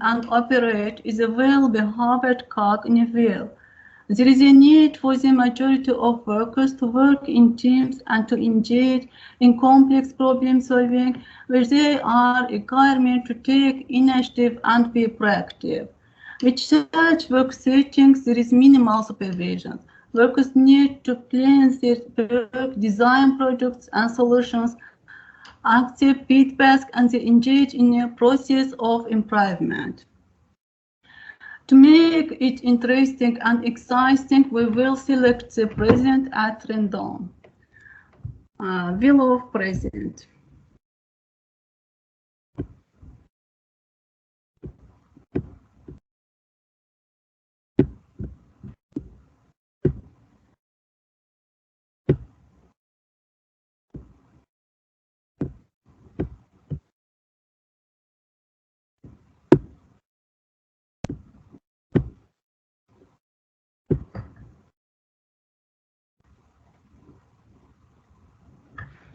and operate is a well-behaved cog in a wheel. There is a need for the majority of workers to work in teams and to engage in complex problem solving where they are required to take initiative and be proactive. With such work settings, there is minimal supervision. Workers need to plan their work, design products and solutions, accept feedback, and they engage in a process of improvement. To make it interesting and exciting, we will select the present at random. Wheel of present.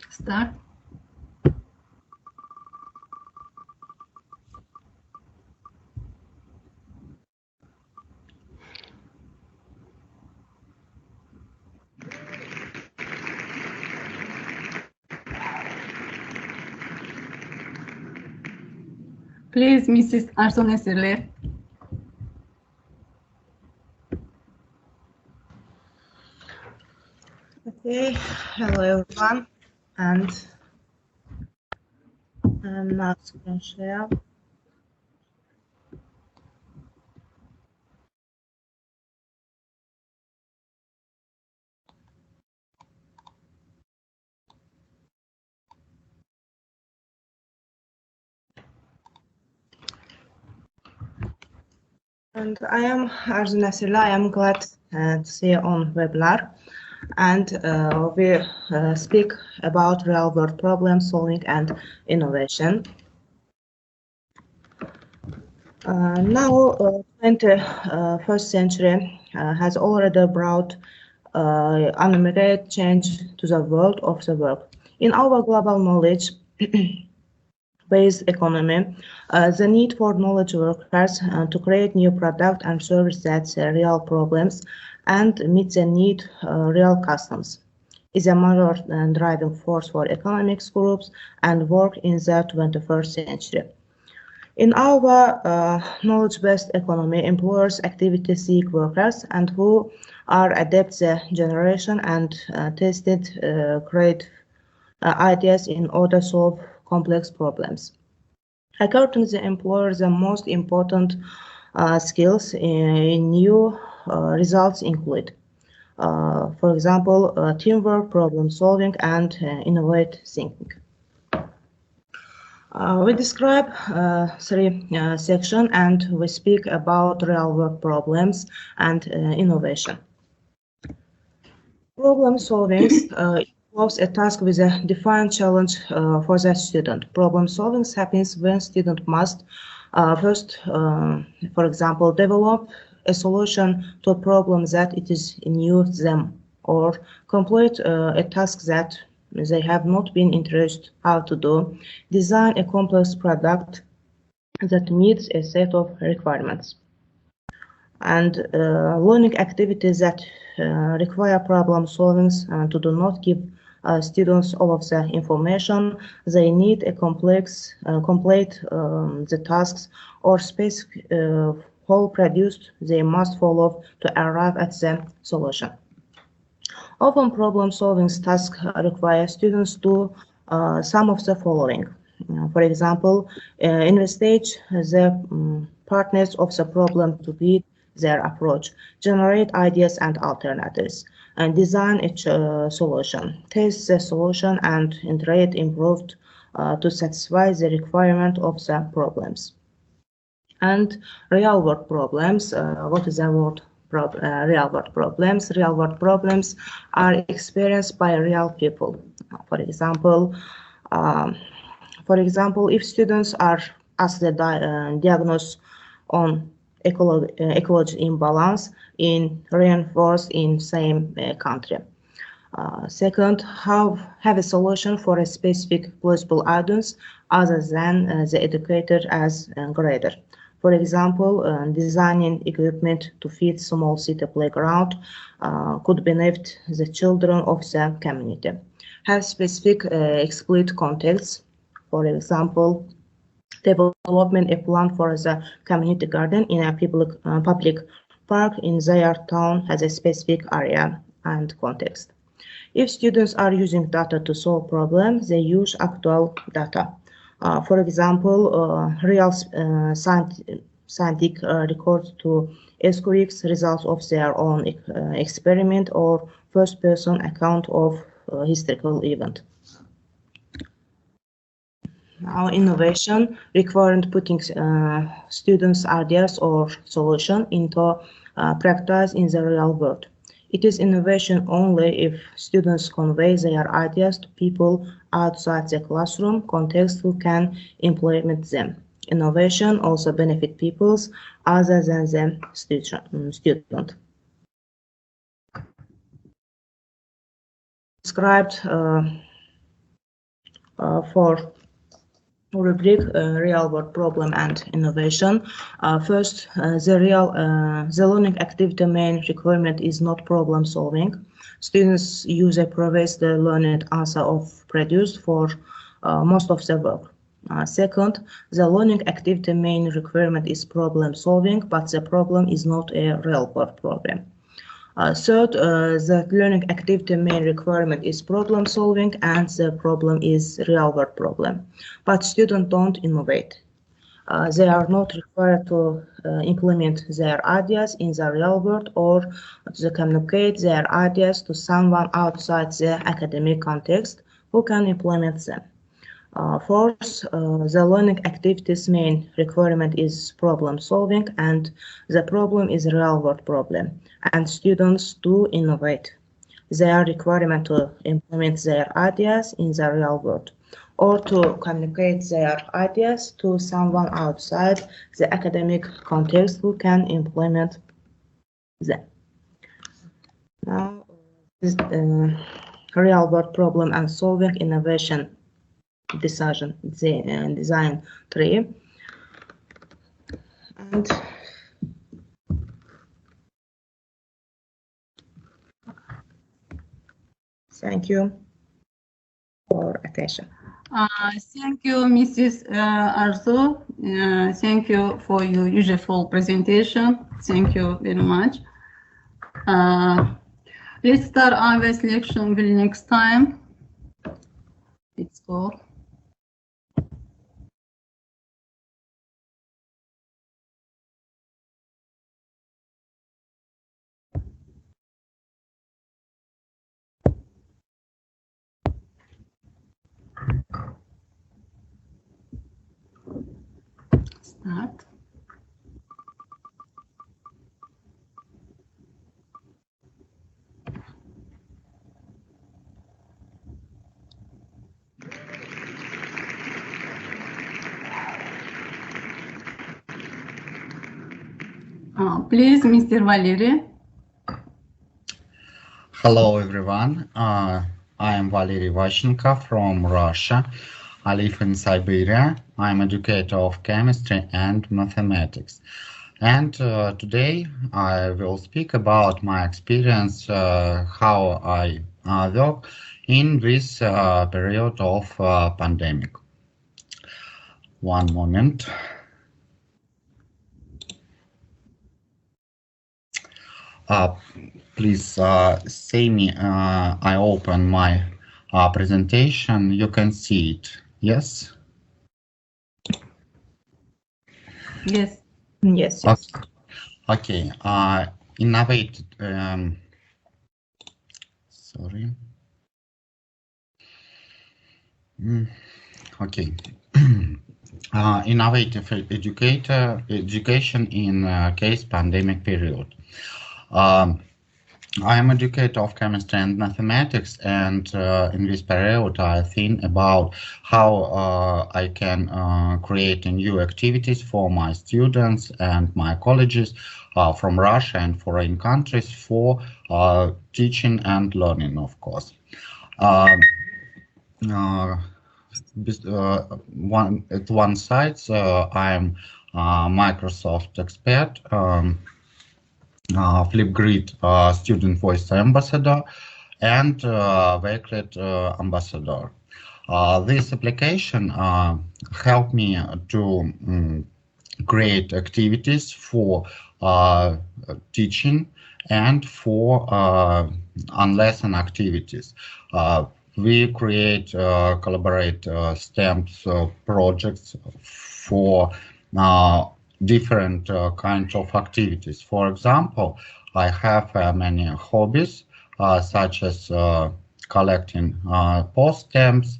Start. Please, Mrs. Arson Eserler. Okay, hello everyone, and I'm now screen share. And I am Arzu Nasirli. I am glad to see you on webinar. And we speak about real-world problem solving and innovation. Now, 21st century has already brought unlimited change to the world of the work. In our global knowledge based economy, the need for knowledge workers to create new product and service that real problems and meet the need real customers is a major driving force for economics groups and work in the 21st century. In our knowledge-based economy, employers actively seek workers and who are adept the generation and tested create ideas in order to solve complex problems. According to the employer, the most important skills in new results include, for example, teamwork, problem solving, and innovative thinking. We describe three sections and we speak about real world problems and innovation. Problem solving involves a task with a defined challenge for the student. Problem solving happens when student must first, for example, develop a solution to a problem that it is new to them, or complete a task that they have not been interested how to do, design a complex product that meets a set of requirements, and learning activities that require problem solving to do not give students all of the information they need a complete the tasks or specific whole produced they must follow to arrive at the solution. Often problem-solving tasks require students to do some of the following. For example, investigate the partners of the problem to lead their approach, generate ideas and alternatives, and design a solution, test the solution, and iterate improved to satisfy the requirement of the problems. And real-world problems, what is the word? Real-world problems. Real-world problems are experienced by real people. For example, if students are asked the diagnosis on ecology imbalance in reinforced in same country. Second, have a solution for a specific plausible audience other than the educator as grader. For example, designing equipment to fit small city playground could benefit the children of the community. Have specific explicit contexts. For example, development a plan for the community garden in a public park in their town has a specific area and context. If students are using data to solve problems, they use actual data. For example, real scientific records to escorics results of their own experiment or first-person account of historical event. Now, innovation requiring putting students' ideas or solution into practice in the real world. It is innovation only if students convey their ideas to people outside the classroom context who can implement them. Innovation also benefits people other than the student. Described for rubric real world problem and innovation. First, the learning activity main requirement is not problem solving. Students use a provides the learned answer of produced for most of the work. Second, the learning activity main requirement is problem solving, but the problem is not a real world problem. Third, the learning activity main requirement is problem solving and the problem is real world problem. But students don't innovate. They are not required to implement their ideas in the real world or to communicate their ideas to someone outside the academic context who can implement them. Fourth, the learning activities main requirement is problem solving and the problem is a real world problem and students do innovate. Their requirement to implement their ideas in the real world or to communicate their ideas to someone outside the academic context who can implement them. Now, this real world problem and solving innovation design 3 and thank you for attention. Thank you, Mrs. Arzu. Thank you for your useful presentation. Thank you very much. Let's start our selection the next time. Let's go. Start. Please, Mr. Valery. Hello, everyone. I am Valery Vashchenko from Russia. I live in Siberia. I'm educator of chemistry and mathematics. And today I will speak about my experience, how I work in this period of pandemic. One moment. Please say me, I open my presentation. You can see it, yes? Yes. Yes, yes. Okay, innovate, sorry. Okay. Innovative education in case pandemic period. I am educator of chemistry and mathematics, and in this period I think about how I can create new activities for my students and my colleagues from Russia and foreign countries for teaching and learning, of course. At one side, I am Microsoft expert, Flipgrid student voice ambassador, and Wakelet ambassador. This application helped me to create activities for teaching and for on-lesson activities. We create, collaborate STEMs projects for different kinds of activities. For example, I have many hobbies such as collecting post stamps,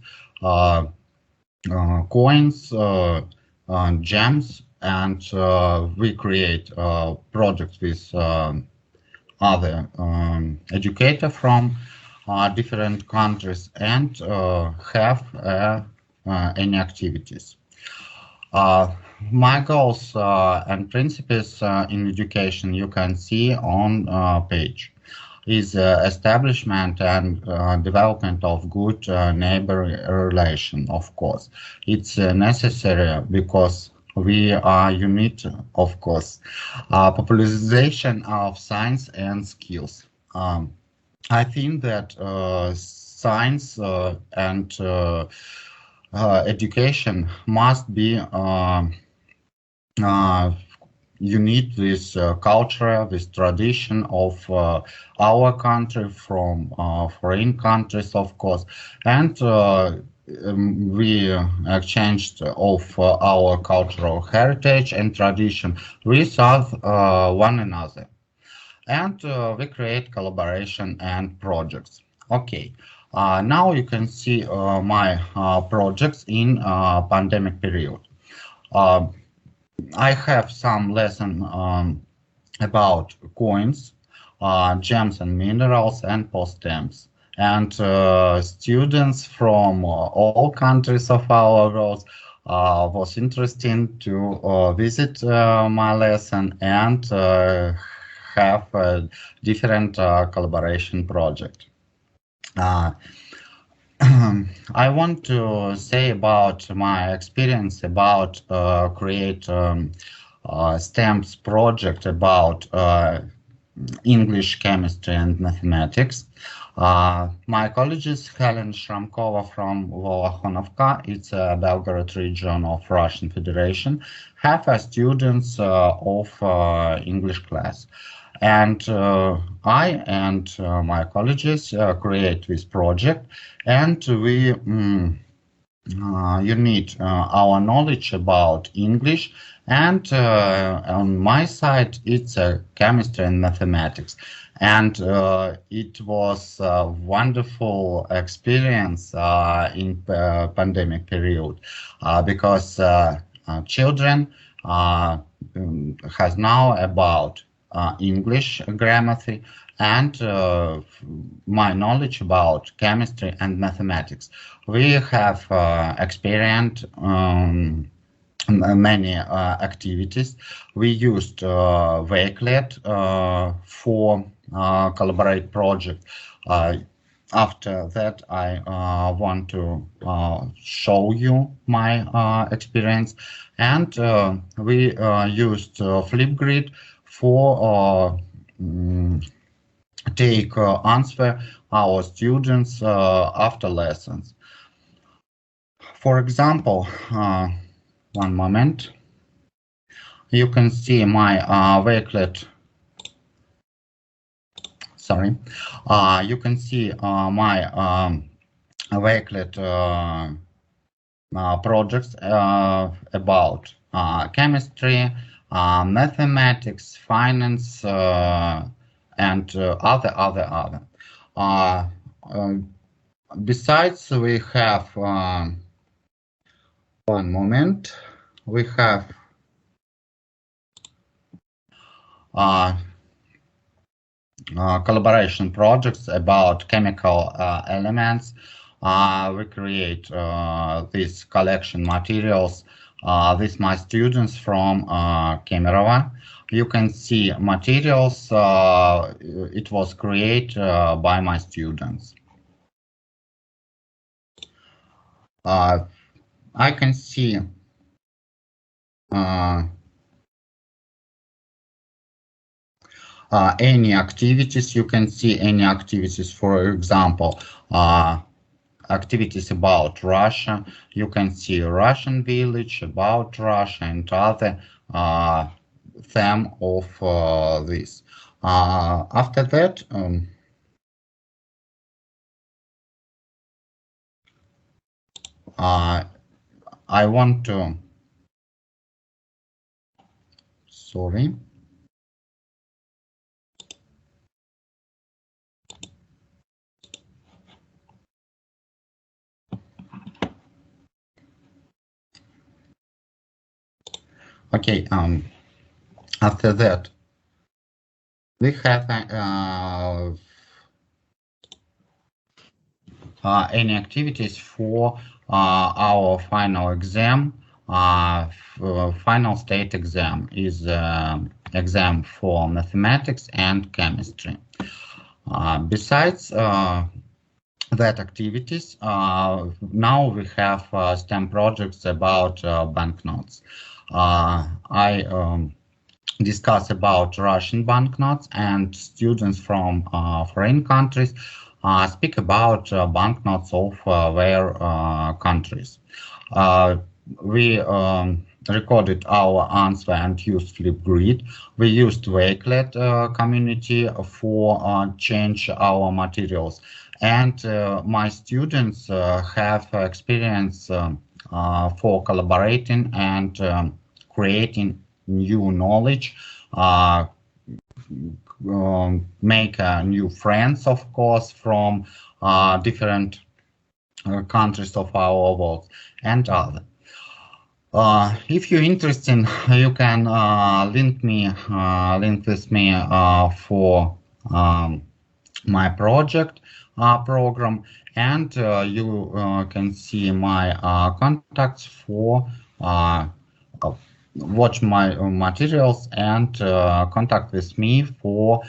coins, gems, and we create projects with other educators from different countries and have any activities. My goals and principles in education you can see on page is establishment and development of good neighbor relation, of course. It's necessary because we are unit, of course. Popularization of science and skills. I think that science and education must be unit with culture, with tradition of our country from foreign countries, of course, and we exchanged of our cultural heritage and tradition with one another, and we create collaboration and projects. Okay. Now you can see my projects in pandemic period. I have some lesson about coins, gems and minerals, and post stamps. And students from all countries of our world was interesting to visit my lesson and have a different collaboration project. I want to say about my experience about create STEMs project about English, chemistry, and mathematics. My college is Helen Shramkova from Volokhonovka. It's a Belgorod region of Russian Federation. Have students of English class. And I and my colleagues create this project, and we unite our knowledge about English, and on my side it's chemistry and mathematics. And it was a wonderful experience in pandemic period because children has now about English grammar and my knowledge about chemistry and mathematics. We have experienced many activities. We used Wakelet for collaborate project. After that, I want to show you my experience, and we used Flipgrid for take answer our students after lessons. For example, one moment, you can see my Wakelet. Sorry, you can see my Wakelet projects about chemistry, mathematics, finance, and other. Besides, we have one moment. We have collaboration projects about chemical elements. We create these collection materials with my students from Kemerovo. You can see materials, it was created by my students. I can see any activities. You can see any activities, for example, activities about Russia. You can see Russian village, about Russia, and other theme of this. After that, I want to, sorry. Okay, after that, we have any activities for our final exam. Final state exam is exam for mathematics and chemistry. Besides that activities, now we have STEM projects about banknotes. I discuss about Russian banknotes, and students from foreign countries speak about banknotes of their countries. We recorded our answer and used Flipgrid. We used Wakelet community for change our materials. And my students have experience for collaborating and creating new knowledge, make new friends, of course, from different countries of our world and other. If you're interested, you can link with me for my project program, and you can see my contacts for watch my materials and contact with me for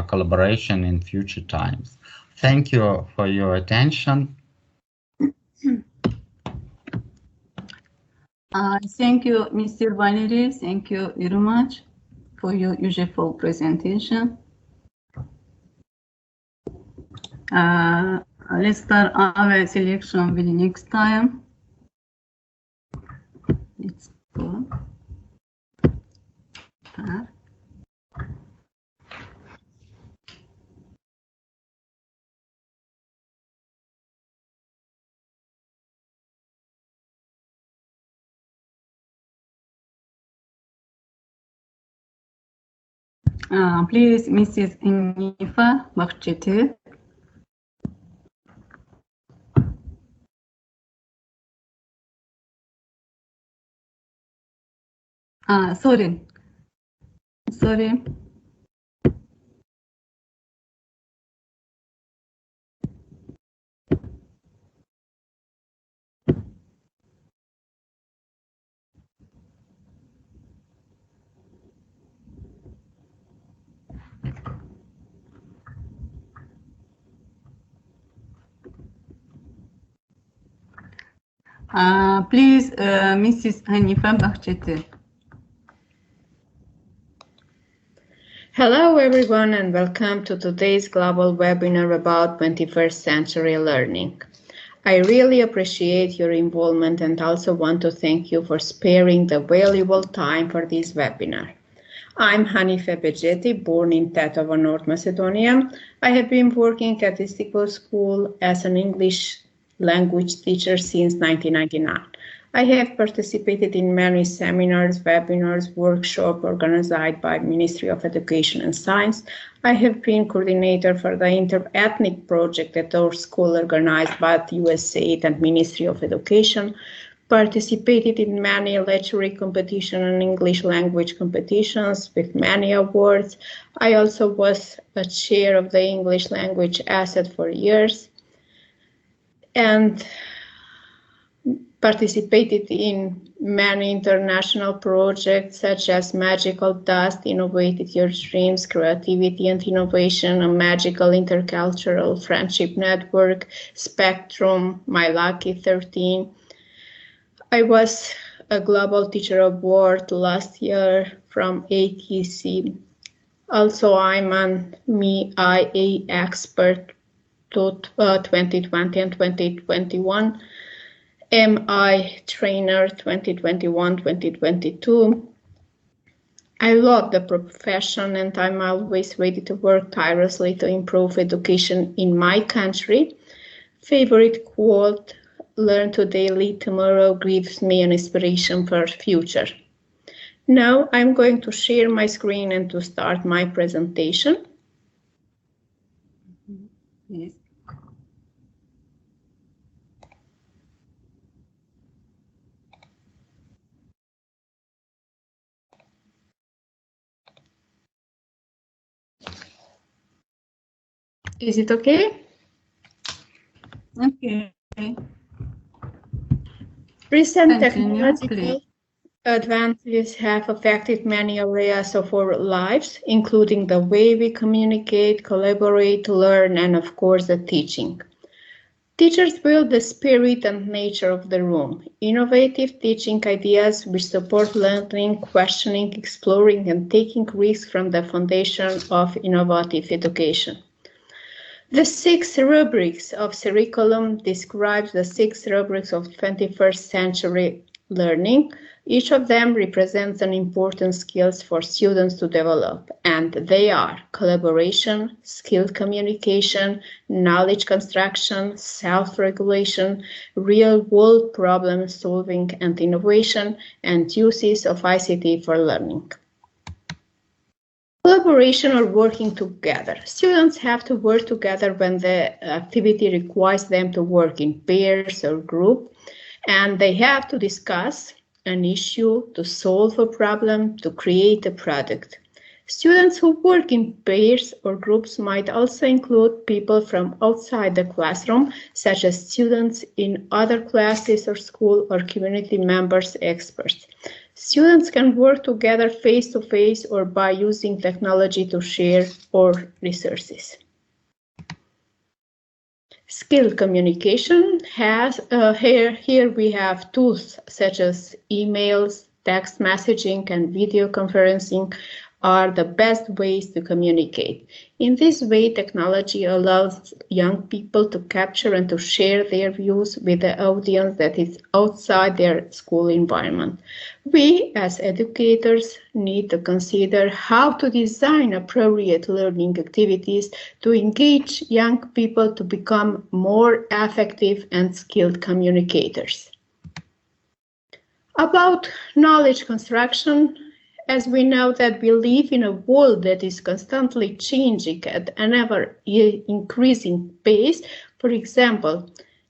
collaboration in future times. Thank you for your attention. Thank you, Mr. Valery. Thank you very much for your useful presentation. Let's start our selection with the next time. Let's go. Please, Mrs. Nifa Bakhcheti. Sorry. Please, Mrs. Hanifa Bakhcheti. Hello everyone, and welcome to today's global webinar about 21st century learning. I really appreciate your involvement and also want to thank you for sparing the valuable time for this webinar. I'm Hanife Begeti, born in Tetovo, North Macedonia. I have been working at Istiklal School as an English language teacher since 1999. I have participated in many seminars, webinars, workshops organized by Ministry of Education and Science. I have been coordinator for the inter-ethnic project at our school organized by the USAID and Ministry of Education, participated in many literary competitions and English language competitions with many awards. I also was a chair of the English language asset for years and participated in many international projects such as Magical Dust, Innovated Your Dreams, Creativity and Innovation, a Magical Intercultural Friendship Network, Spectrum, My Lucky 13. I was a Global Teacher Award last year from ATC. Also, I'm an MIA expert to 2020 and 2021, MI trainer 2021-2022. I love the profession and I'm always ready to work tirelessly to improve education in my country. Favorite quote, learn today, lead tomorrow, gives me an inspiration for future. Now I'm going to share my screen and to start my presentation. Yes. Is it okay? Okay. Recent Continue, technological please. advances have affected many areas of our lives, including the way we communicate, collaborate, learn, and of course the teaching. Teachers build the spirit and nature of the room. Innovative teaching ideas which support learning, questioning, exploring, and taking risks from the foundation of innovative education. The 6 rubrics of curriculum describes the 6 rubrics of 21st century learning. Each of them represents an important skills for students to develop, and they are collaboration, skilled communication, knowledge construction, self-regulation, real-world problem solving and innovation, and uses of ICT for learning. Collaboration or working together. Students have to work together when the activity requires them to work in pairs or group, and they have to discuss an issue, to solve a problem, to create a product. Students who work in pairs or groups might also include people from outside the classroom, such as students in other classes or school or community members, experts. Students can work together face-to-face or by using technology to share or resources. Skill communication has, here we have tools such as emails, text messaging, and video conferencing are the best ways to communicate. In this way, technology allows young people to capture and to share their views with the audience that is outside their school environment. We, as educators, need to consider how to design appropriate learning activities to engage young people to become more effective and skilled communicators. About knowledge construction, as we know that we live in a world that is constantly changing at an ever increasing pace. For example,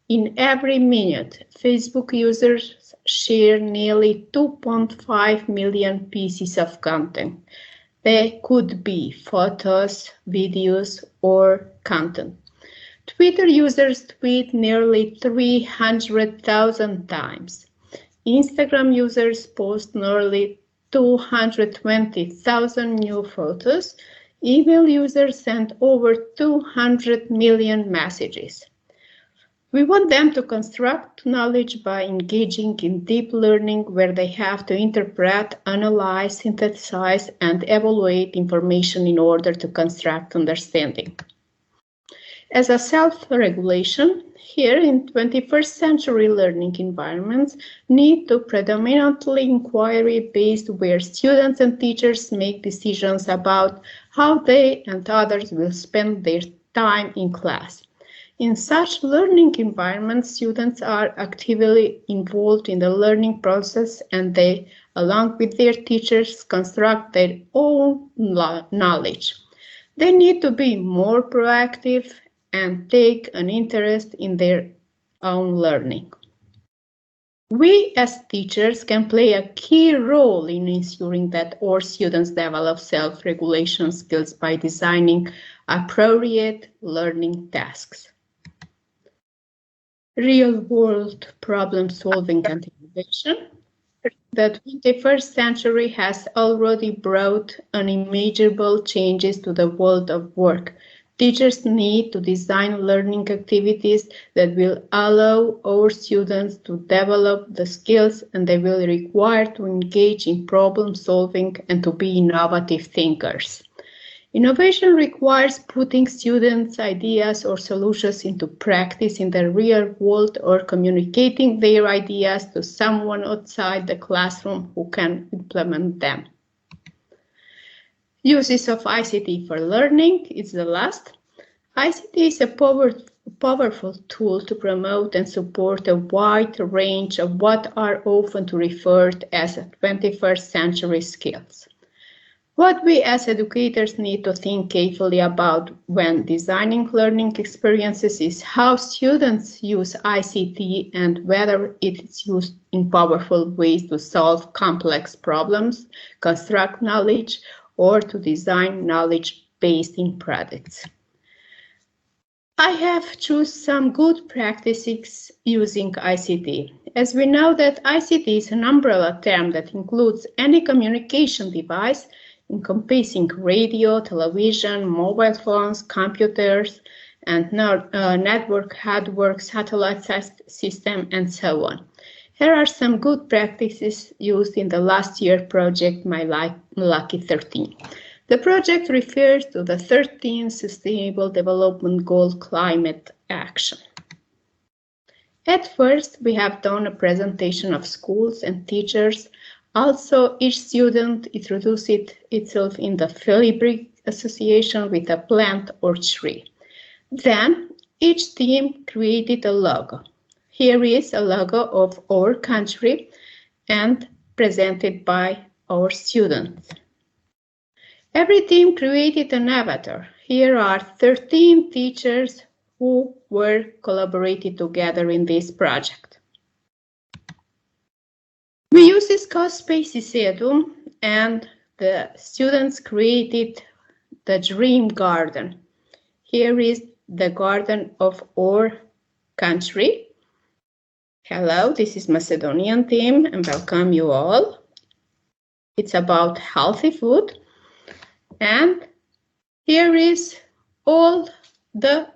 in every minute, Facebook users share nearly 2.5 million pieces of content. They could be photos, videos, or content. Twitter users tweet nearly 300,000 times. Instagram users post nearly 220,000 new photos. Email users send over 200 million messages. We want them to construct knowledge by engaging in deep learning where they have to interpret, analyze, synthesize, and evaluate information in order to construct understanding. As a self-regulation, here in 21st century learning environments need to predominantly inquiry-based where students and teachers make decisions about how they and others will spend their time in class. In such learning environments, students are actively involved in the learning process and they, along with their teachers, construct their own knowledge. They need to be more proactive and take an interest in their own learning. We as teachers can play a key role in ensuring that all students develop self-regulation skills by designing appropriate learning tasks. Real-world problem-solving and innovation. The 21st century has already brought unimaginable changes to the world of work. Teachers need to design learning activities that will allow our students to develop the skills and they will require to engage in problem solving and to be innovative thinkers. Innovation requires putting students' ideas or solutions into practice in the real world or communicating their ideas to someone outside the classroom who can implement them. Uses of ICT for learning is the last. ICT is a powerful tool to promote and support a wide range of what are often referred as 21st century skills. What we as educators need to think carefully about when designing learning experiences is how students use ICT and whether it is used in powerful ways to solve complex problems, construct knowledge, or to design knowledge-based products. I have chosen some good practices using ICT. As we know that ICT is an umbrella term that includes any communication device encompassing radio, television, mobile phones, computers, and network, hardware, satellite system, and so on. Here are some good practices used in the last year project, My Lucky 13. The project refers to the 13th Sustainable Development Goal climate action. At first, we have done a presentation of schools and teachers. Also, each student introduced itself in the Filibrick association with a plant or tree. Then, each team created a logo. Here is a logo of our country and presented by our students. Every team created an avatar. Here are 13 teachers who were collaborated together in this project. We use this spaces edu, and the students created the dream garden. Here is the garden of our country. Hello, this is Macedonian team and welcome you all. It's about healthy food. And here is all the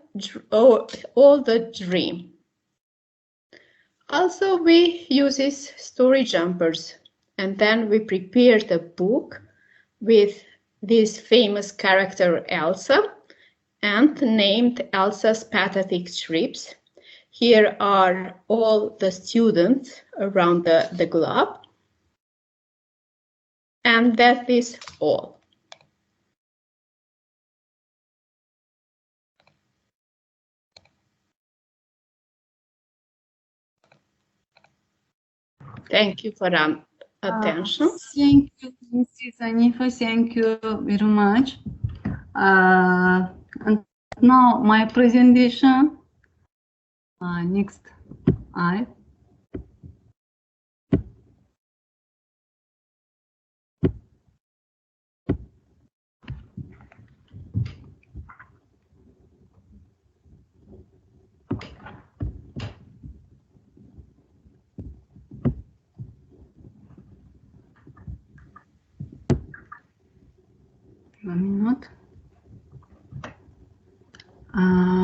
dream. Also, we use story jumpers, and then we prepared a book with this famous character Elsa and named Elsa's Pathetic Trips. Here are all the students around the globe, and that is all. Thank you for attention. Thank you, Mrs. Anifa. Thank you very much. And now my presentation. Next, I.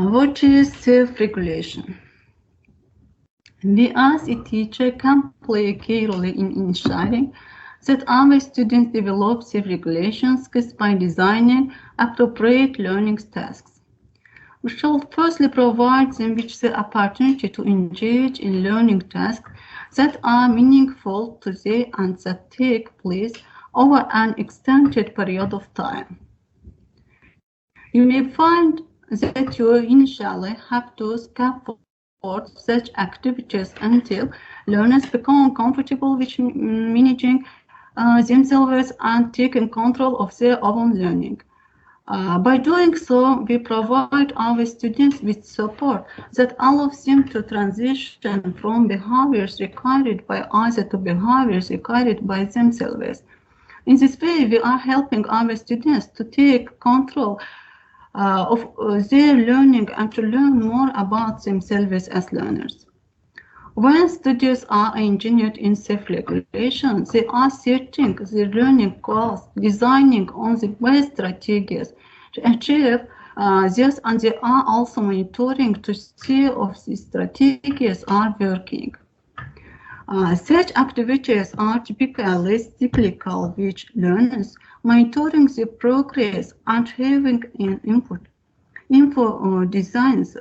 What is self-regulation? We as a teacher can play a key role in ensuring that our students develop self-regulation skills by designing appropriate learning tasks. We should firstly provide them with the opportunity to engage in learning tasks that are meaningful to them and that take place over an extended period of time. You may find that you initially have to scaffold such activities until learners become comfortable with managing themselves and taking control of their own learning. By doing so, we provide our students with support that allows them to transition from behaviors required by others to behaviors required by themselves. In this way, we are helping our students to take control of their learning and to learn more about themselves as learners. When students are engineered in self-regulation, they are setting their learning goals, designing on the best strategies to achieve this, and they are also monitoring to see if the strategies are working. Such activities are typically cyclical, which learners monitoring the progress and having an info designs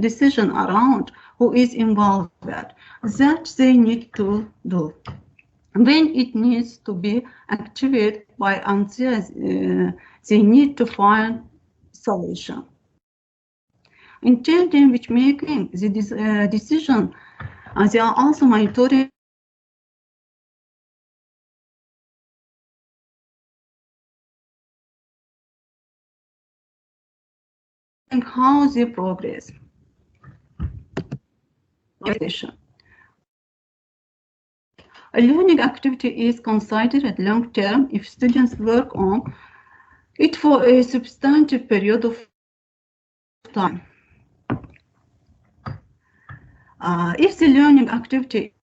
decision around who is involved that they need to do. When it needs to be activated by others, they need to find solution. In children which making the decision, they are also monitoring how they progress. A learning activity is considered long-term if students work on it for a substantive period of time. If the learning activity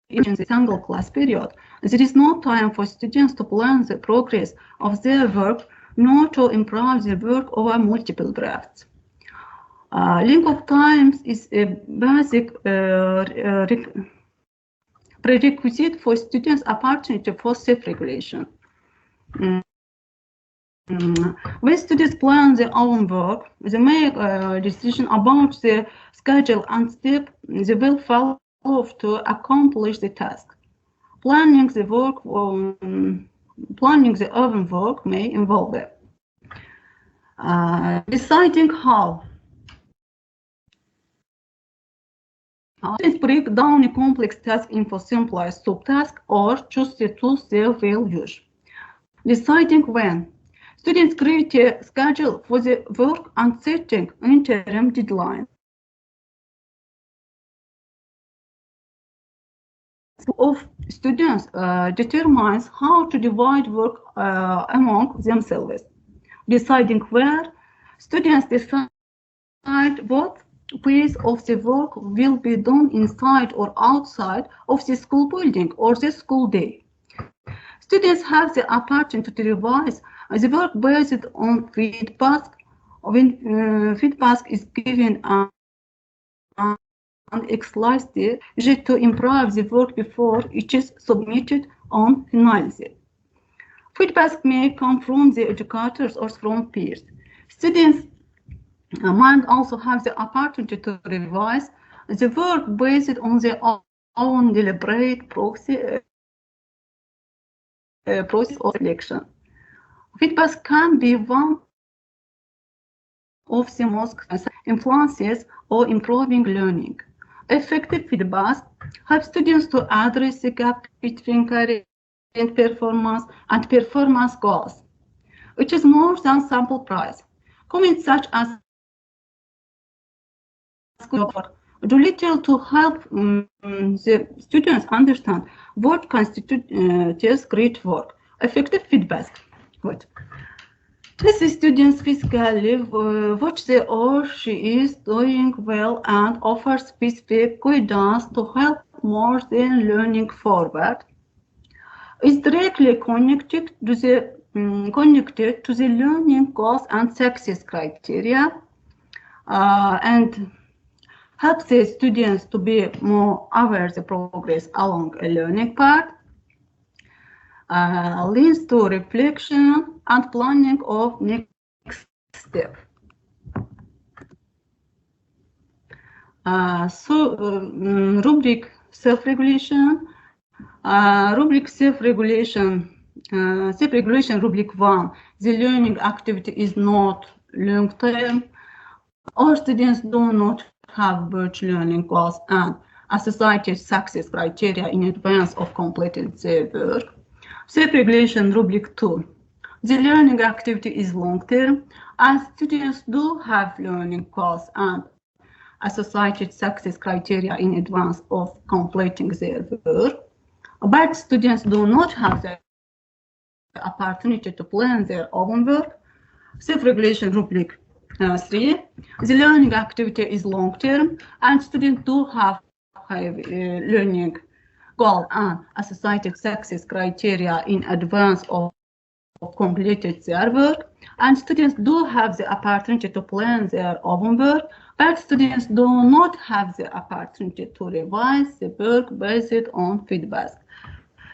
is in the single class period, there is no time for students to plan the progress of their work nor to improve their work over multiple drafts. Length of time is a basic prerequisite for students' opportunity for self-regulation. When students plan their own work, they make a decision about their schedule and steps they will follow to accomplish the task. Planning the own work may involve deciding how. Students break down a complex task into simpler subtasks or choose the tools they will use. Deciding when. Students create a schedule for the work and setting interim deadlines. Of students determines how to divide work among themselves. Deciding where. Students decide what piece of the work will be done inside or outside of the school building or the school day. Students have the opportunity to revise the work based on feedback. When feedback is given and explicit to improve the work before it is submitted on finalized. Feedback may come from the educators or from peers. Students might also have the opportunity to revise the work based on their own deliberate process of selection. Feedback can be one of the most influences or improving learning. Effective feedback helps students to address the gap between current performance and performance goals, which is more than sample price. Comments such as do little to help the students understand what constitutes great work. Effective feedback. Good. The students physically what he or she is doing well and offer specific guidance to help more than learning forward. Is directly connected to the learning goals and success criteria, and help the students to be more aware of the progress along a learning path. Leads to reflection and planning of next step. Rubric self-regulation. Rubric self-regulation. Self-regulation rubric 1. The learning activity is not long-term. All students do not have birch learning goals and associated success criteria in advance of completing their work. Self-regulation rubric 2. The learning activity is long-term, and students do have learning goals and associated success criteria in advance of completing their work. But students do not have the opportunity to plan their own work. Self-regulation rubric 3. The learning activity is long-term, and students do have learning goal and associated success criteria in advance of completed their work, and students do have the opportunity to plan their own work, but students do not have the opportunity to revise the work based on feedback.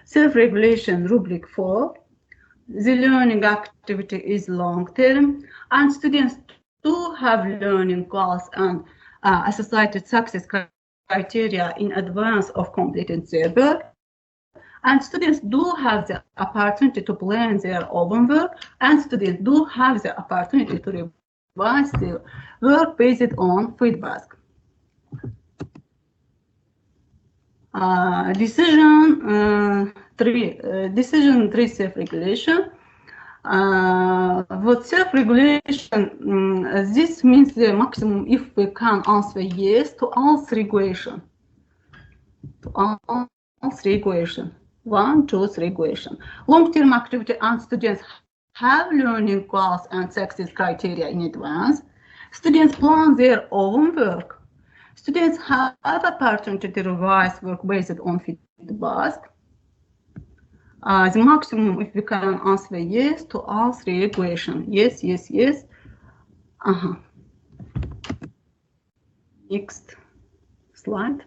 Self-regulation rubric 4. The learning activity is long-term, and students do have learning goals and associated success criteria in advance of completing their work. And students do have the opportunity to plan their own work, and students do have the opportunity to revise their work based on feedback. Decision three self-regulation. With self-regulation, this means the maximum if we can answer yes to all three questions. One, two, three questions. Long-term activity and students have learning goals and success criteria in advance. Students plan their own work. Students have opportunity to revise work based on feedback. The maximum if we can answer yes to all three questions. Yes, yes, yes. Next slide.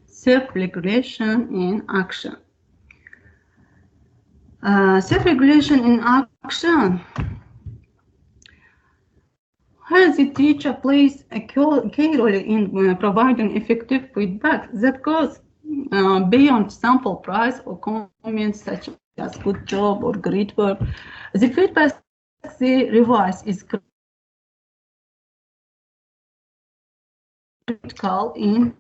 Self-regulation in action. Self-regulation in action. Here the teacher plays a key role in providing effective feedback that goes beyond sample price or comments such as good job or great work. The feedback they revise is critical in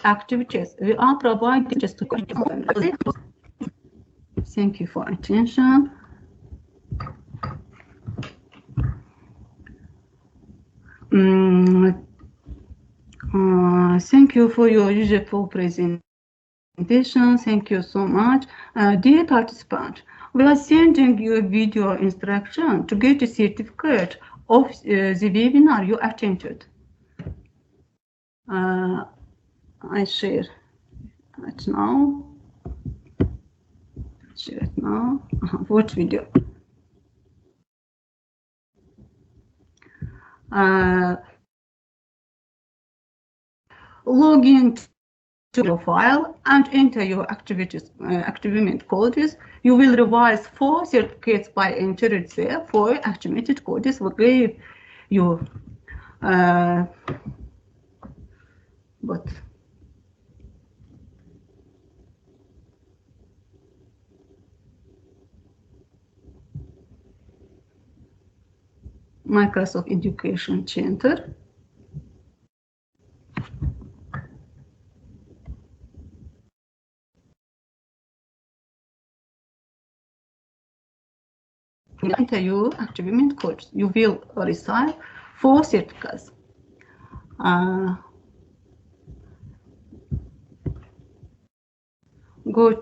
activities. We are providing just to thank you for attention. Thank you for your useful presentation. Thank you so much. Dear participant, we are sending you a video instruction to get a certificate of the webinar you attended. I share it now. Share it now. Watch video. Log in to your file and enter your activement codes. You will revise 4 certificates by entering there. 4 activated codes will give you but Microsoft Education Center. Enter your activement codes. You will receive 4 certificates. Go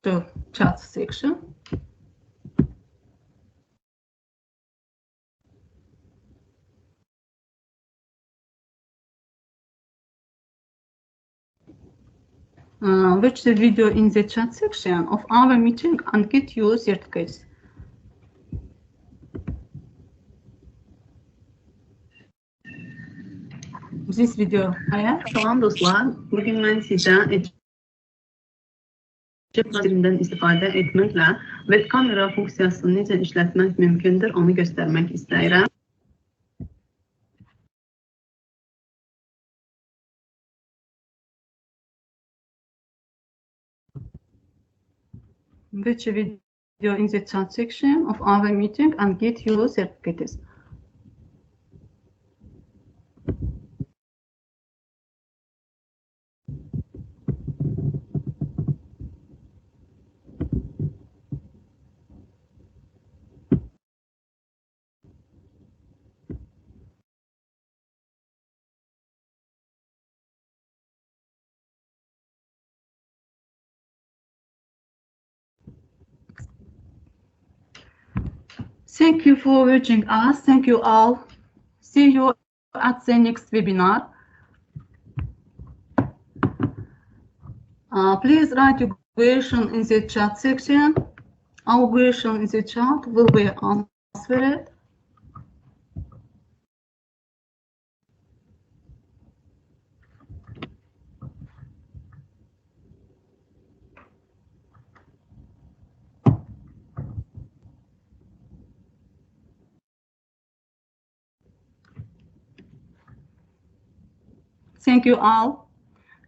to chat section. Watch the video in the chat section of our meeting and get your certificates. This video. Selam dostlar. Bugün ben size Cep istifade etməklə web kamera funksiyasını necə işlətmək mümkündür, onu göstərmək istəyirəm. Watch a video in the chat section of our meeting and get your certificates. Thank you for watching us. Thank you all. See you at the next webinar. Please write your question in the chat section. Our question in the chat will be answered. Thank you all.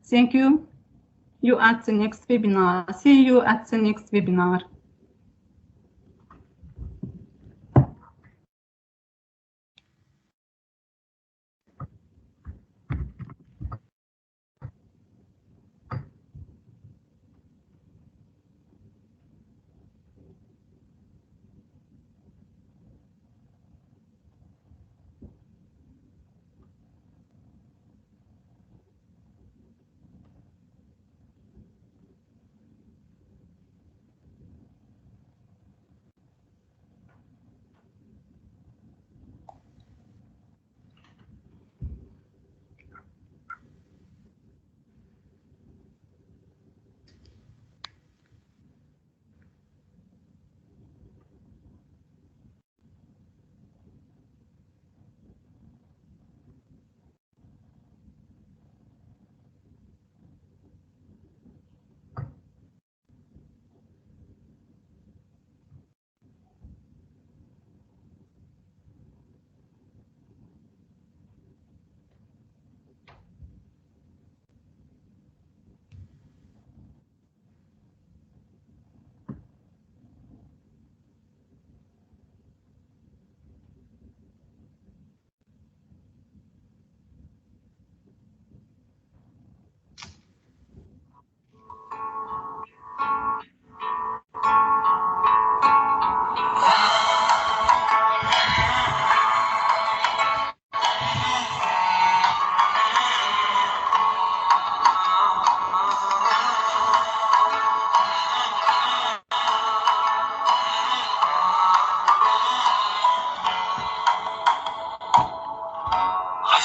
Thank you. You at the next webinar. See you at the next webinar.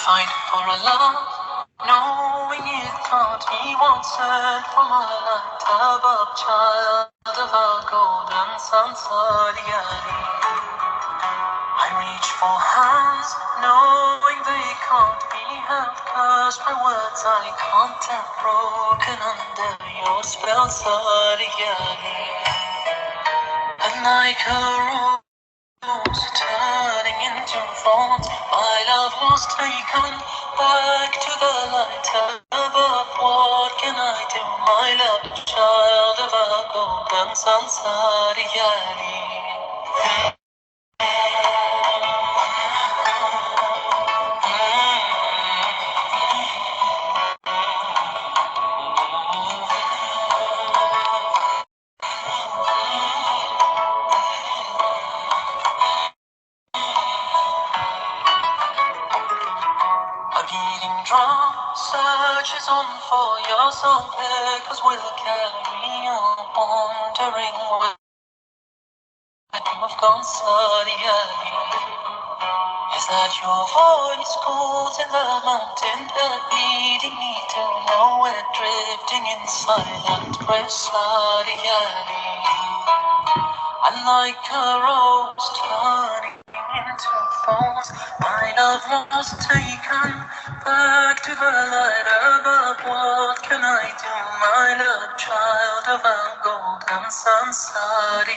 Fight for a love, knowing it can't be wanted for my light above, child of a golden sunset. I reach for hands, knowing they can't be held, cursed by words I can't have broken under your spell, and like a rose turning into thorns, my love was taken back to the light above. What can I do, my love, child of a golden sunset? A beating drum searches on for your soul, echoes will carry on, wandering where you have gone, Is that your voice calls in the mountain, leading me to nowhere, drifting in silent grace, and like a rose turning into thorns, my love was taken back to the light above. What can I do, my love, child of a golden sunset?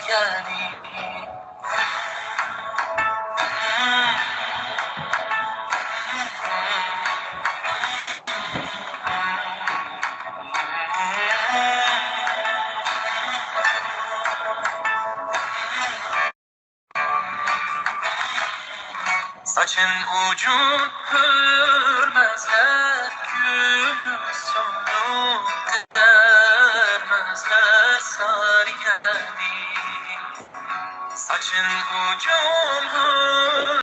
Saçın ucun hürmezler, gülün sonu dermezler sarı geldi. Saçın ucun